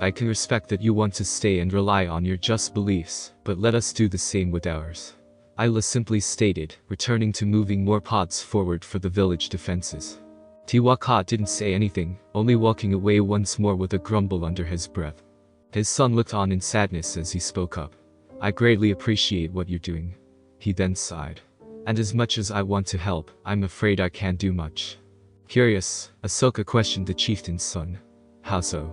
"I can respect that you want to stay and rely on your just beliefs, but let us do the same with ours," Isla simply stated, returning to moving more pods forward for the village defenses. Tiwaka didn't say anything, only walking away once more with a grumble under his breath. His son looked on in sadness as he spoke up. "I greatly appreciate what you're doing." He then sighed. "And as much as I want to help, I'm afraid I can't do much." Curious, Ahsoka questioned the chieftain's son. "How so?"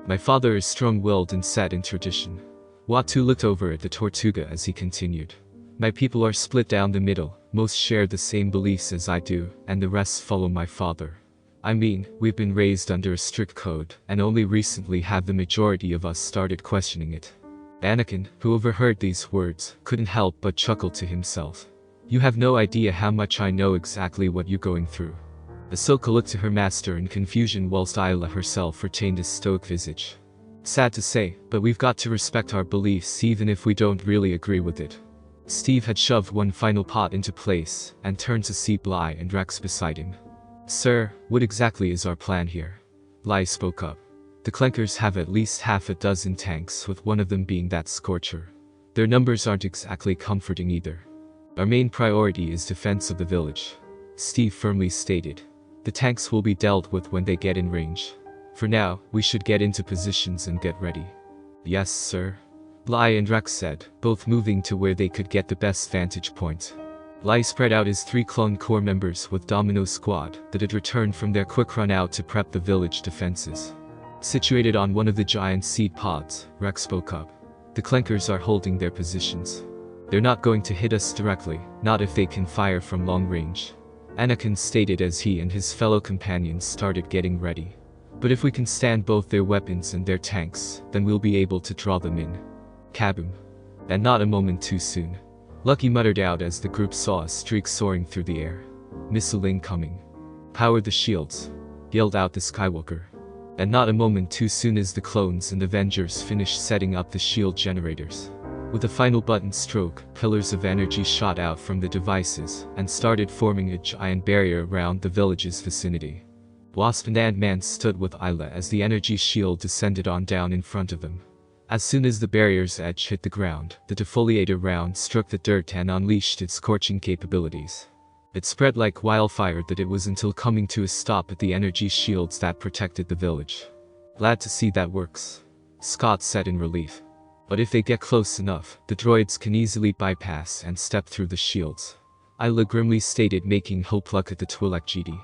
"My father is strong-willed and set in tradition." Watu looked over at the Tortuga as he continued. "My people are split down the middle, most share the same beliefs as I do, and the rest follow my father. I mean, we've been raised under a strict code, and only recently have the majority of us started questioning it." Anakin, who overheard these words, couldn't help but chuckle to himself. "You have no idea how much I know exactly what you're going through." Ahsoka looked to her master in confusion whilst Isla herself retained a stoic visage. "Sad to say, but we've got to respect our beliefs even if we don't really agree with it." Steve had shoved one final pot into place, and turned to see Bly and Rex beside him. "Sir, what exactly is our plan here?" Bly spoke up. "The Clankers have at least half a dozen tanks, with one of them being that Scorcher. Their numbers aren't exactly comforting either. Our main priority is defense of the village," Steve firmly stated. "The tanks will be dealt with when they get in range. For now, we should get into positions and get ready." "Yes, sir." Bly and Rex said, both moving to where they could get the best vantage point. Bly spread out his 3 clone corps members with Domino Squad that had returned from their quick run out to prep the village defenses. Situated on one of the giant seed pods, Rex spoke up. The Clankers are holding their positions. They're not going to hit us directly, not if they can fire from long range. Anakin stated as he and his fellow companions started getting ready. But if we can stand both their weapons and their tanks, then we'll be able to draw them in. Kaboom. And not a moment too soon. Lucky muttered out as the group saw a streak soaring through the air. Missile incoming. Power the shields, yelled out the Skywalker. And not a moment too soon as the clones and Avengers finished setting up the shield generators. With a final button stroke, pillars of energy shot out from the devices and started forming a giant barrier around the village's vicinity. Wasp and Ant-Man stood with Isla as the energy shield descended on down in front of them. As soon as the barrier's edge hit the ground, the defoliator round struck the dirt and unleashed its scorching capabilities. It spread like wildfire that it was until coming to a stop at the energy shields that protected the village. Glad to see that works, Scott said in relief. But if they get close enough, the droids can easily bypass and step through the shields. Isla grimly stated, making Hope look at the Twi'lek GD.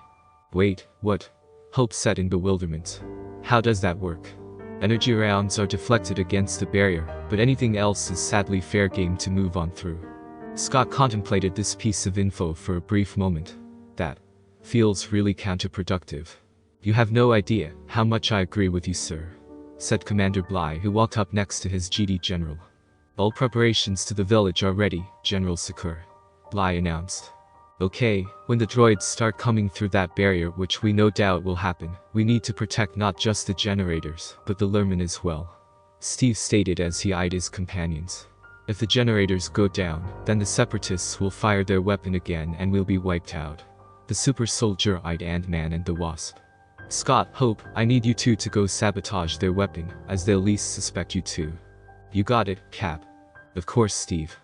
Wait, what? Hope said in bewilderment. How does that work? Energy rounds are deflected against the barrier, but anything else is sadly fair game to move on through. Scott contemplated this piece of info for a brief moment. That feels really counterproductive. You have no idea how much I agree with you, sir, said Commander Bly, who walked up next to his GD general. All preparations to the village are ready, General Secure, Bly announced. Okay, when the droids start coming through that barrier, which we no doubt will happen, we need to protect not just the generators, but the Lurman as well, Steve stated as he eyed his companions. If the generators go down, then the separatists will fire their weapon again and we'll be wiped out. The super soldier eyed Ant-Man and the Wasp. Scott, Hope, I need you two to go sabotage their weapon, as they'll least suspect you two. You got it, Cap. Of course, Steve.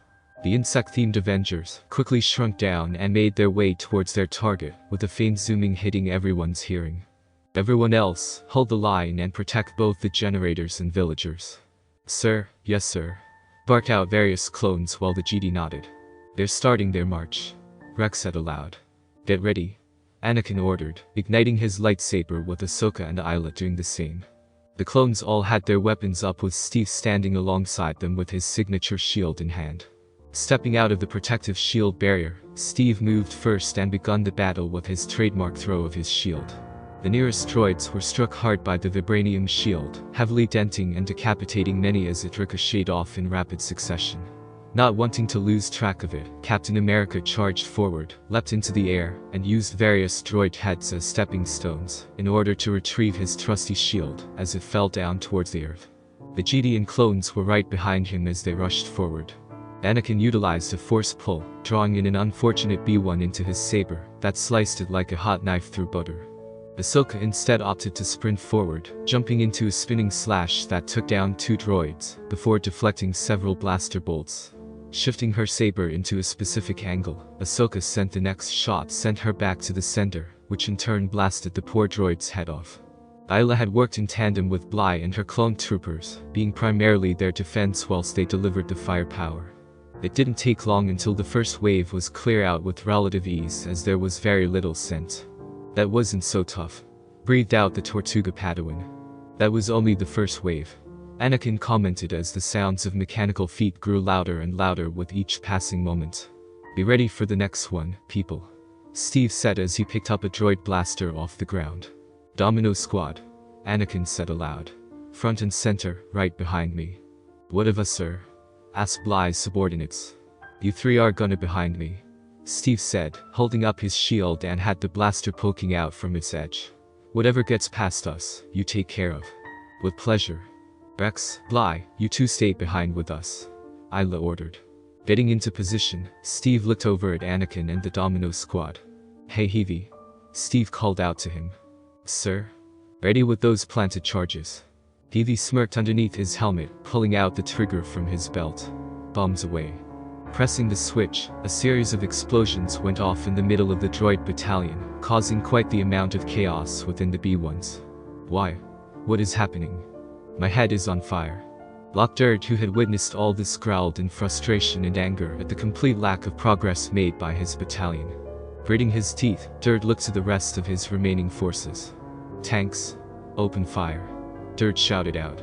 The insect-themed Avengers quickly shrunk down and made their way towards their target, with a faint zooming hitting everyone's hearing. Everyone else, hold the line and protect both the generators and villagers. Sir, yes sir, barked out various clones while the GD nodded. They're starting their march, Rex said aloud. Get ready, Anakin ordered, igniting his lightsaber with Ahsoka and Isla doing the same. The clones all had their weapons up, with Steve standing alongside them with his signature shield in hand. Stepping out of the protective shield barrier, Steve moved first and begun the battle with his trademark throw of his shield. The nearest droids were struck hard by the vibranium shield, heavily denting and decapitating many as it ricocheted off in rapid succession. Not wanting to lose track of it, Captain America charged forward, leapt into the air, and used various droid heads as stepping stones in order to retrieve his trusty shield as it fell down towards the earth. The GD and clones were right behind him as they rushed forward. Anakin utilized a force pull, drawing in an unfortunate B1 into his saber that sliced it like a hot knife through butter. Ahsoka instead opted to sprint forward, jumping into a spinning slash that took down 2 droids, before deflecting several blaster bolts. Shifting her saber into a specific angle, Ahsoka sent the next shot sent her back to the center, which in turn blasted the poor droid's head off. Isla had worked in tandem with Bly and her clone troopers, being primarily their defense whilst they delivered the firepower. It didn't take long until the first wave was clear out with relative ease, as there was very little scent. That wasn't so tough, breathed out the Tortuga Padawan. That was only the first wave, Anakin commented as the sounds of mechanical feet grew louder and louder with each passing moment. Be ready for the next one, people, Steve said as he picked up a droid blaster off the ground. Domino Squad, Anakin said aloud. Front and center, right behind me. What of us, sir? Asked Bly's subordinates. You 3 are gonna behind me, Steve said, holding up his shield and had the blaster poking out from its edge. Whatever gets past us, you take care of. With pleasure. Rex, Bly, you 2 stay behind with us, Isla ordered. Getting into position, Steve looked over at Anakin and the Domino Squad. Hey Heavy, Steve called out to him. Sir? Ready with those planted charges. Heavy smirked underneath his helmet, pulling out the trigger from his belt. Bombs away. Pressing the switch, a series of explosions went off in the middle of the droid battalion, causing quite the amount of chaos within the B-1s. Why? What is happening? My head is on fire. Lok Durd, who had witnessed all this, growled in frustration and anger at the complete lack of progress made by his battalion. Gritting his teeth, Durd looked to the rest of his remaining forces. "Tanks, open fire," Durd shouted out.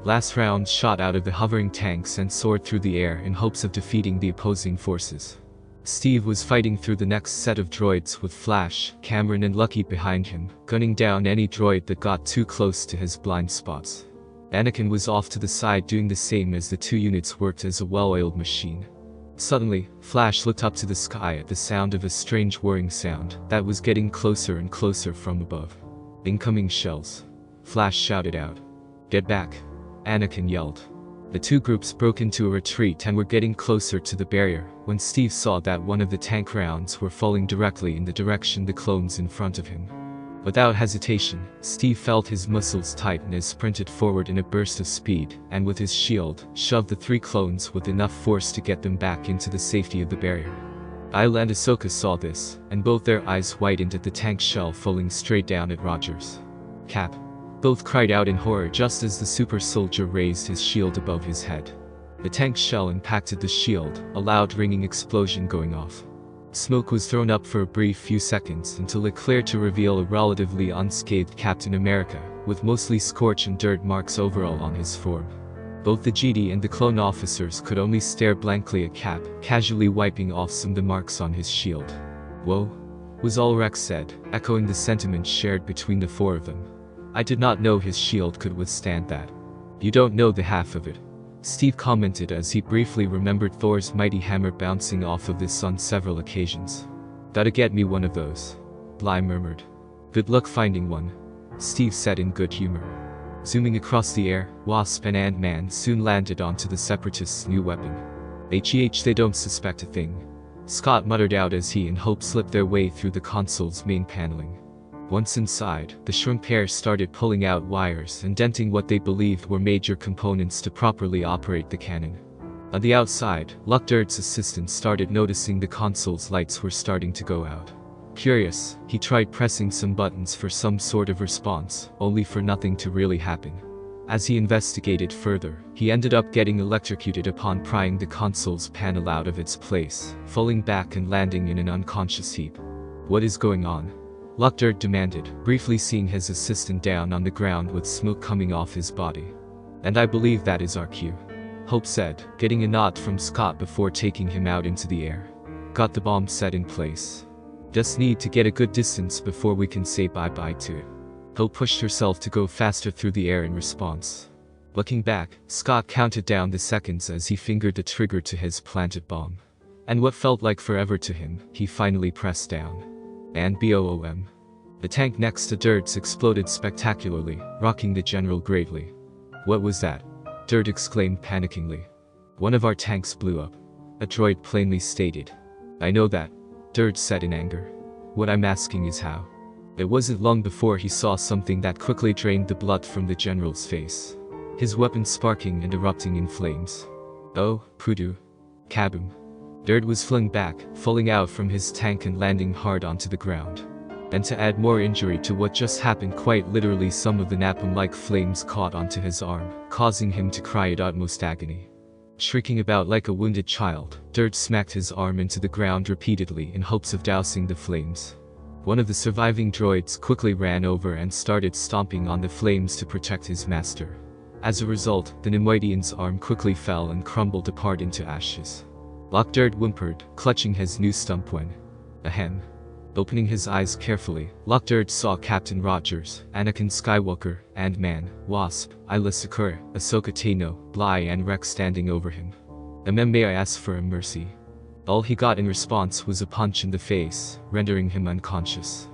Last rounds shot out of the hovering tanks and soared through the air in hopes of defeating the opposing forces. Steve was fighting through the next set of droids with Flash, Cameron and Lucky behind him, gunning down any droid that got too close to his blind spots. Anakin was off to the side doing the same as the two units worked as a well-oiled machine. Suddenly, Flash looked up to the sky at the sound of a strange whirring sound that was getting closer and closer from above. "Incoming shells," Flash shouted out. "Get back," Anakin yelled. The two groups broke into a retreat and were getting closer to the barrier when Steve saw that one of the tank rounds were falling directly in the direction the clones in front of him. Without hesitation, Steve felt his muscles tighten as sprinted forward in a burst of speed, and with his shield, shoved the three clones with enough force to get them back into the safety of the barrier. Ayla and Ahsoka saw this, and both their eyes widened at the tank shell falling straight down at Rogers. "Cap!" Both cried out in horror just as the super soldier raised his shield above his head. The tank shell impacted the shield, a loud ringing explosion going off. Smoke was thrown up for a brief few seconds until it cleared to reveal a relatively unscathed Captain America, with mostly scorch and dirt marks overall on his form. Both the GD and the clone officers could only stare blankly at Cap, casually wiping off some of the marks on his shield. "Whoa," was all Rex said, echoing the sentiments shared between the four of them. "I did not know his shield could withstand that." "You don't know the half of it," Steve commented as he briefly remembered Thor's mighty hammer bouncing off of this on several occasions. "Gotta get me one of those," Bly murmured. "Good luck finding one," Steve said in good humor. Zooming across the air, Wasp and Ant-Man soon landed onto the Separatists' new weapon. They don't suspect a thing," Scott muttered out as he and Hope slipped their way through the console's main paneling. Once inside, the shrimp pair started pulling out wires and denting what they believed were major components to properly operate the cannon. On the outside, Lok Durd's assistant started noticing the console's lights were starting to go out. Curious, he tried pressing some buttons for some sort of response, only for nothing to really happen. As he investigated further, he ended up getting electrocuted upon prying the console's panel out of its place, falling back and landing in an unconscious heap. "What is going on?" Lok Durd demanded, briefly seeing his assistant down on the ground with smoke coming off his body. "And I believe that is our cue," Hope said, getting a nod from Scott before taking him out into the air. "Got the bomb set in place. Just need to get a good distance before we can say bye-bye to it." Hope pushed herself to go faster through the air in response. Looking back, Scott counted down the seconds as he fingered the trigger to his planted bomb. And what felt like forever to him, he finally pressed down. And boom. The tank next to Durd's exploded spectacularly, rocking the general gravely. "What was that?" Durd exclaimed panickingly. "One of our tanks blew up," a droid plainly stated. "I know that," Durd said in anger. "What I'm asking is how." It wasn't long before he saw something that quickly drained the blood from the general's face. His weapon sparking and erupting in flames. "Oh, Prudu." Kaboom. Durd was flung back, falling out from his tank and landing hard onto the ground. And to add more injury to what just happened, quite literally some of the napalm-like flames caught onto his arm, causing him to cry at utmost agony. Shrieking about like a wounded child, Durd smacked his arm into the ground repeatedly in hopes of dousing the flames. One of the surviving droids quickly ran over and started stomping on the flames to protect his master. As a result, the Nemoidian's arm quickly fell and crumbled apart into ashes. Lok Durd whimpered, clutching his new stump when, ahem. Opening his eyes carefully, Lok Durd saw Captain Rogers, Anakin Skywalker, Ant-Man, Wasp, Ayla Secura, Ahsoka Tano, Bly and Rex standing over him. May I ask for a mercy?" All he got in response was a punch in the face, rendering him unconscious.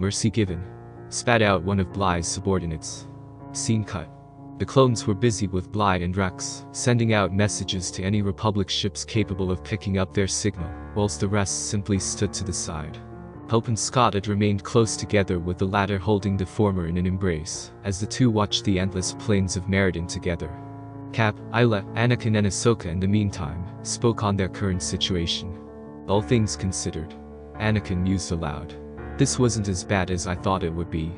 "Mercy given," spat out one of Bly's subordinates. Scene cut. The clones were busy with Bly and Rex, sending out messages to any Republic ships capable of picking up their signal, whilst the rest simply stood to the side. Hope and Scott had remained close together, with the latter holding the former in an embrace, as the two watched the endless plains of Meridan together. Cap, Ayla, Anakin and Ahsoka in the meantime, spoke on their current situation. "All things considered," Anakin mused aloud, "this wasn't as bad as I thought it would be."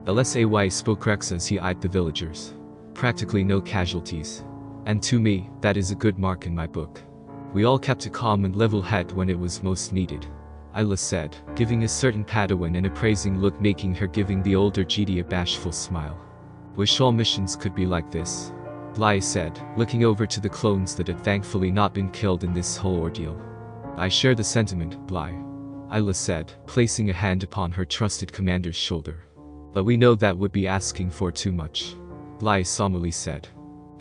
"LSAY," spoke Rex as he eyed the villagers. "Practically no casualties." And to me, that is a good mark in my book. We all kept a calm and level head when it was most needed, Isla said, giving a certain Padawan an appraising look, making her giving the older GD a bashful smile. Wish all missions could be like this, Bly said, looking over to the clones that had thankfully not been killed in this whole ordeal. I share the sentiment, Bly, Isla said, placing a hand upon her trusted commander's shoulder. But we know that would be asking for too much, Bly solemnly said.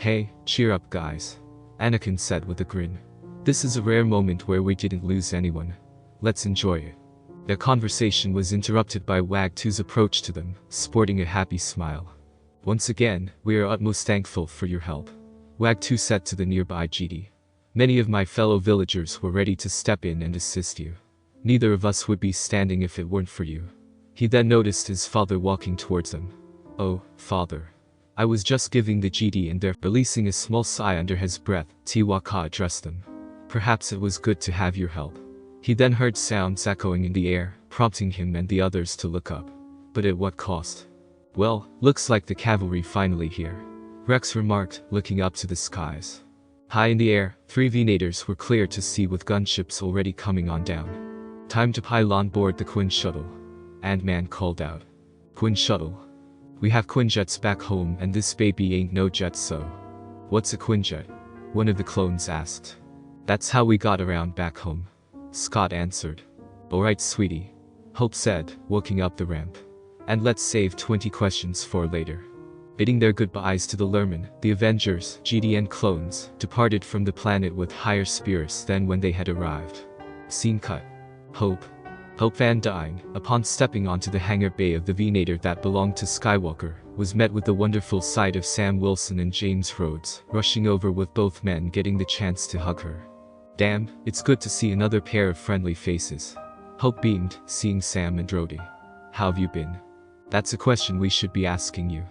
Hey, cheer up guys, Anakin said with a grin. This is a rare moment where we didn't lose anyone. Let's enjoy it. Their conversation was interrupted by Wag 2's approach to them, sporting a happy smile. Once again, we are utmost thankful for your help, Wag 2 said to the nearby GD. Many of my fellow villagers were ready to step in and assist you. Neither of us would be standing if it weren't for you. He then noticed his father walking towards them. Oh, father. I was just giving the GD, and there, releasing a small sigh under his breath, Tiwaka addressed them. Perhaps it was good to have your help. He then heard sounds echoing in the air, prompting him and the others to look up. But at what cost? Well, looks like the cavalry finally here, Rex remarked, looking up to the skies. High in the air, 3 Venators were clear to see with gunships already coming on down. Time to pile on board the Quinn shuttle, Ant-Man called out. Quinn shuttle? We have Quinjets back home and this baby ain't no jet, so. What's a Quinjet? One of the clones asked. That's how we got around back home, Scott answered. Alright sweetie, Hope said, walking up the ramp. And let's save 20 questions for later. Bidding their goodbyes to the Lurman, the Avengers, GDN clones, departed from the planet with higher spirits than when they had arrived. Scene cut. Hope Van Dyne, upon stepping onto the hangar bay of the Venator that belonged to Skywalker, was met with the wonderful sight of Sam Wilson and James Rhodes, rushing over with both men getting the chance to hug her. Damn, it's good to see another pair of friendly faces, Hope beamed, seeing Sam and Rhodey. How have you been? That's a question we should be asking you,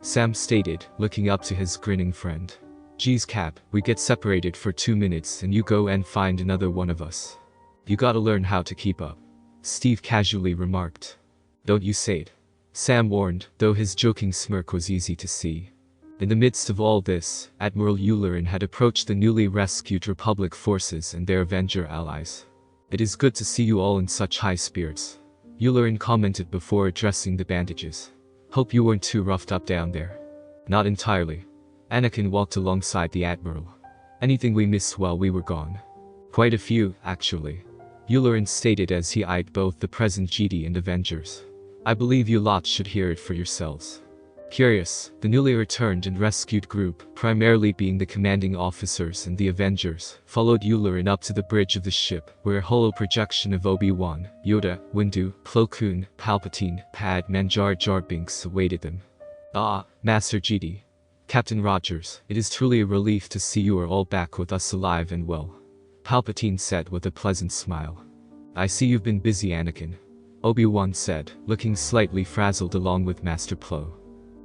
Sam stated, looking up to his grinning friend. Geez Cap, we get separated for 2 minutes and you go and find another one of us. You gotta learn how to keep up, Steve casually remarked. Don't you say it, Sam warned, though his joking smirk was easy to see. In the midst of all this, Admiral Lurman had approached the newly rescued Republic forces and their Avenger allies. It is good to see you all in such high spirits, Lurman commented before addressing the bandages. Hope you weren't too roughed up down there. Not entirely. Anakin walked alongside the Admiral. Anything we missed while we were gone? Quite a few, actually, Lurman stated as he eyed both the present GD and Avengers. I believe you lot should hear it for yourselves. Curious, the newly returned and rescued group, primarily being the commanding officers and the Avengers, followed Lurman up to the bridge of the ship, where a holo projection of Obi-Wan, Yoda, Windu, Plo Koon, Palpatine, Padme and Jar Jar Binks awaited them. Ah, Master GD. Captain Rogers, it is truly a relief to see you are all back with us alive and well, Palpatine said with a pleasant smile. I see you've been busy, Anakin, Obi-Wan said, looking slightly frazzled along with Master Plo.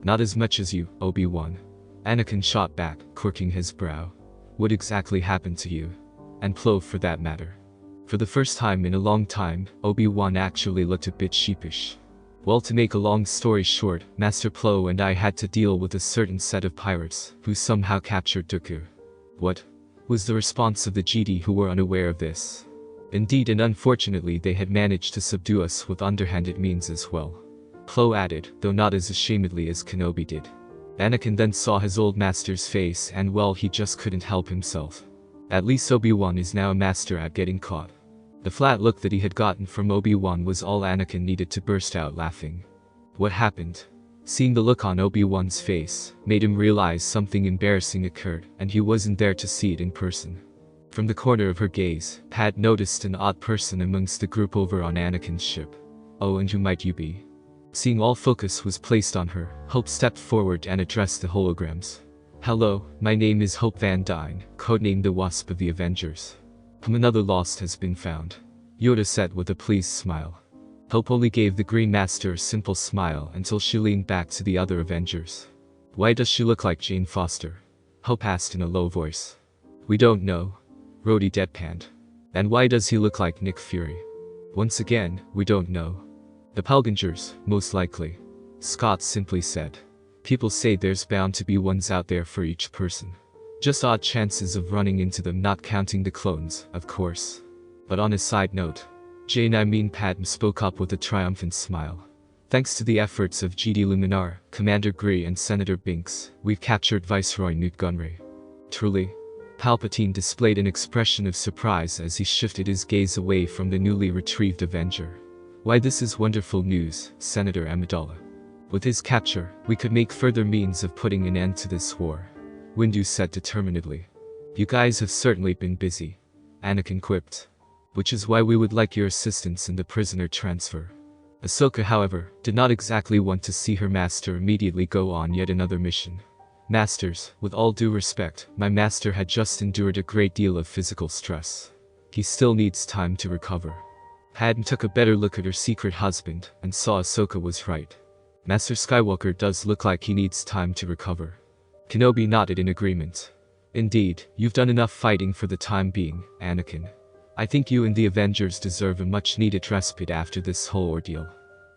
Not as much as you, Obi-Wan, Anakin shot back, quirking his brow. What exactly happened to you? And Plo for that matter. For the first time in a long time, Obi-Wan actually looked a bit sheepish. Well, to make a long story short, Master Plo and I had to deal with a certain set of pirates, who somehow captured Dooku. What? Was the response of the GD, who were unaware of this. Indeed, and unfortunately they had managed to subdue us with underhanded means as well, Plo added, though not as ashamedly as Kenobi did. Anakin then saw his old master's face and well, he just couldn't help himself. At least Obi-Wan is now a master at getting caught. The flat look that he had gotten from Obi-Wan was all Anakin needed to burst out laughing. What happened? Seeing the look on Obi-Wan's face, made him realize something embarrassing occurred, and he wasn't there to see it in person. From the corner of her gaze, Pat noticed an odd person amongst the group over on Anakin's ship. Oh, and who might you be? Seeing all focus was placed on her, Hope stepped forward and addressed the holograms. Hello, my name is Hope Van Dyne, codenamed the Wasp of the Avengers. Another lost has been found, Yoda said with a pleased smile. Hope only gave the Green Master a simple smile until she leaned back to the other Avengers. Why does she look like Jane Foster? Hope asked in a low voice. We don't know, Rhodey deadpanned. And why does he look like Nick Fury? Once again, we don't know. The Pelgangers, most likely, Scott simply said. People say there's bound to be ones out there for each person. Just odd chances of running into them, not counting the clones, of course. But on a side note, Padme spoke up with a triumphant smile. Thanks to the efforts of GD Luminar, Commander Gree and Senator Binks, we've captured Viceroy Newt Gunray. Truly? Palpatine displayed an expression of surprise as he shifted his gaze away from the newly retrieved Avenger. Why, this is wonderful news, Senator Amidala. With his capture, we could make further means of putting an end to this war, Windu said determinedly. You guys have certainly been busy, Anakin quipped. Which is why we would like your assistance in the prisoner transfer. Ahsoka, however, did not exactly want to see her master immediately go on yet another mission. Masters, with all due respect, my master had just endured a great deal of physical stress. He still needs time to recover. Padme took a better look at her secret husband and saw Ahsoka was right. Master Skywalker does look like he needs time to recover. Kenobi nodded in agreement. Indeed, you've done enough fighting for the time being, Anakin. I think you and the Avengers deserve a much-needed respite after this whole ordeal.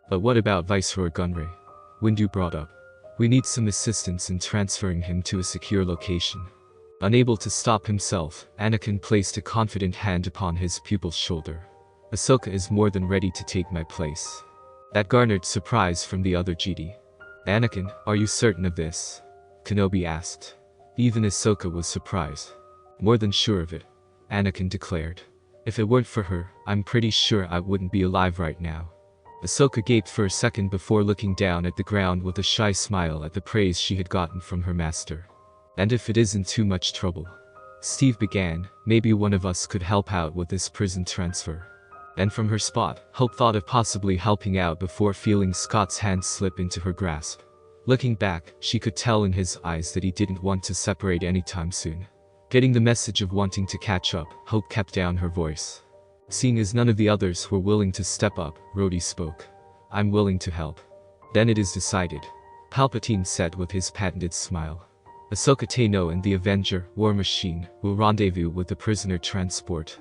But what about Viceroy Gunray? Windu brought up. We need some assistance in transferring him to a secure location. Unable to stop himself, Anakin placed a confident hand upon his pupil's shoulder. Ahsoka is more than ready to take my place. That garnered surprise from the other GD. Anakin, are you certain of this? Kenobi asked. Even Ahsoka was surprised. More than sure of it, Anakin declared. If it weren't for her, I'm pretty sure I wouldn't be alive right now. Ahsoka gaped for a second before looking down at the ground with a shy smile at the praise she had gotten from her master. And if it isn't too much trouble, Steve began, maybe one of us could help out with this prison transfer. And from her spot, Hope thought of possibly helping out before feeling Scott's hand slip into her grasp. Looking back, she could tell in his eyes that he didn't want to separate anytime soon. Getting the message of wanting to catch up, Hope kept down her voice. Seeing as none of the others were willing to step up, Rhodey spoke. I'm willing to help. Then it is decided, Palpatine said with his patented smile. Ahsoka Tano and the Avenger, War Machine, will rendezvous with the prisoner transport